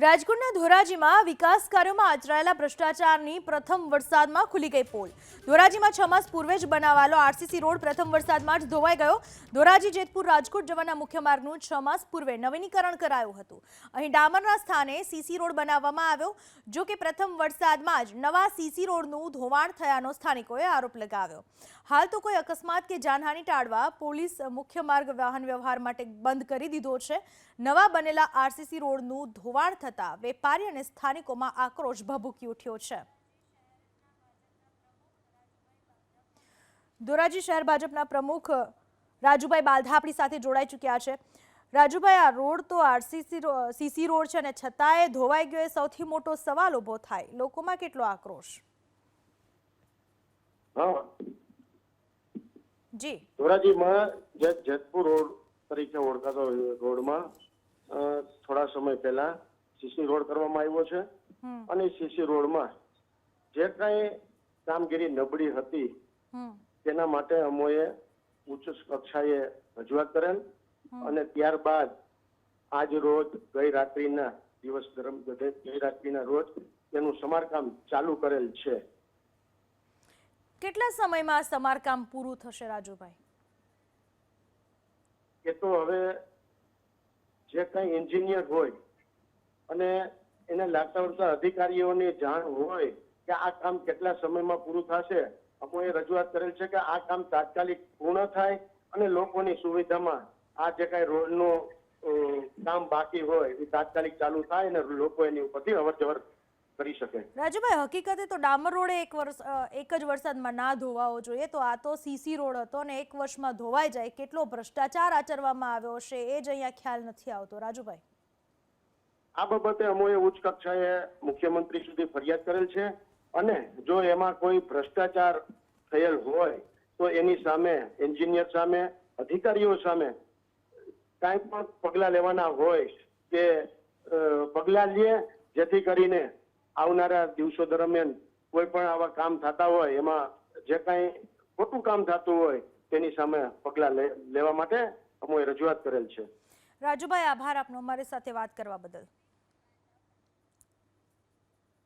રાજકોટના ધોરાજીમાં વિકાસ કાર્યોમાં આચરાયેલા ભ્રષ્ટાચારની પ્રથમ વરસાદમાં ખુલી ગઈ પોલ। ધોરાજીમાં 6 માસ પૂર્વે જ બનાવાયેલો આરસીસી રોડ પ્રથમ વરસાદમાં જ ધોવાઈ ગયો। ધોરાજી જેતપુર રાજકોટ જવાના મુખ્ય માર્ગનું 6 માસ પૂર્વે નવીનીકરણ કરાયું હતું। અહીં ડામરના સ્થાને સીસી રોડ બનાવવામાં આવ્યો। જો કે પ્રથમ વરસાદમાં જ નવા સીસી રોડનું ધોવાણ થયાનો સ્થાનિકોએ આરોપ લગાવ્યો। હાલ તો કોઈ અકસ્માત કે જાનહાનિ ટાળવા પોલીસ મુખ્ય માર્ગ વાહન વ્યવહાર માટે બંધ કરી દીધો છે। નવા બનેલા આરસીસી રોડનું ધોવાણ થતા વેપારી અને સ્થાનિકોમાં આક્રોશ ભભૂકી ઉઠ્યો છે। ધોરાજી શહેર ભાજપના પ્રમુખ રાજુભાઈ બાલધા આપણી સાથે જોડાઈ ચૂક્યા છે। રાજુભાઈ, આ રોડ તો સીસી રોડ છે અને છતાંય ધોવાઈ ગયો એ સૌથી મોટો સવાલ ઉભો થાય। લોકોમાં કેટલો આક્રોશ? જી, ધોરાજીમાં જેતપુર રોડ તરીકે ઓળખાતો રોડમાં થોડા સમય પહેલા સીસી રોડ કરવામાં આવ્યો છે અને સીસી રોડમાં જે કઈ કામગીરી નબળી હતી તેના માટે અમોએ ઉચ્ચ કક્ષાએ રજૂઆત કરેલ અને ત્યારબાદ આજ રોજ ગઈ રાત્રિના રોજ તેનું સમારકામ ચાલુ કરેલ છે। કેટલા સમયમાં સમારકામ પૂરું થશે રાજુભાઈ? એ તો હવે જે કઈ એન્જિનિયર હોય અને એને લાગતા વળગતા અધિકારીઓની જાણ હોય કે આ કામ કેટલા સમયમાં પૂરું થશે, અમોએ રજૂઆત કરેલ છે કે આ કામ તાત્કાલિક પૂર્ણ થાય અને લોકોની સુવિધામાં આ જે કઈ રોડનું કામ બાકી હોય એ તાત્કાલિક ચાલુ થાય અને લોકો એની ઉપરથી અવરજવર કરી શકે। રાજુભાઈ, હકીકતે તો ડામર રોડ એક જ વરસાદમાં ના ધોવાવો જોઈએ, તો આ તો સીસી રોડ હતો અને એક વર્ષમાં ધોવાઈ જાય। કેટલો ભ્રષ્ટાચાર આચરવામાં આવ્યો હશે એ જ અહીંયા ખ્યાલ નથી આવતો। રાજુભાઈ, આ બાબતે અમોએ ઉચ્ચ કક્ષાએ મુખ્યમંત્રી સુધી ફરિયાદ કરેલ છે અને જો એમાં કોઈ ભ્રષ્ટાચાર થયેલ હોય તો એની સામે એન્જિનિયર સામે અધિકારીઓ સામે કાંઈ પણ પગલાં લેવાના હોય કે પગલાં લે, જેથી કરીને આવનારા દિવસો દરમિયાન કોઈ પણ આવા કામ થતા હોય એમાં જે કાંઈ ખોટું કામ થતું હોય તેની સામે પગલાં લેવા માટે અમોએ રજૂઆત કરેલ છે। રાજુભાઈ, આભાર આપનો અમારી સાથે વાત કરવા બદલ।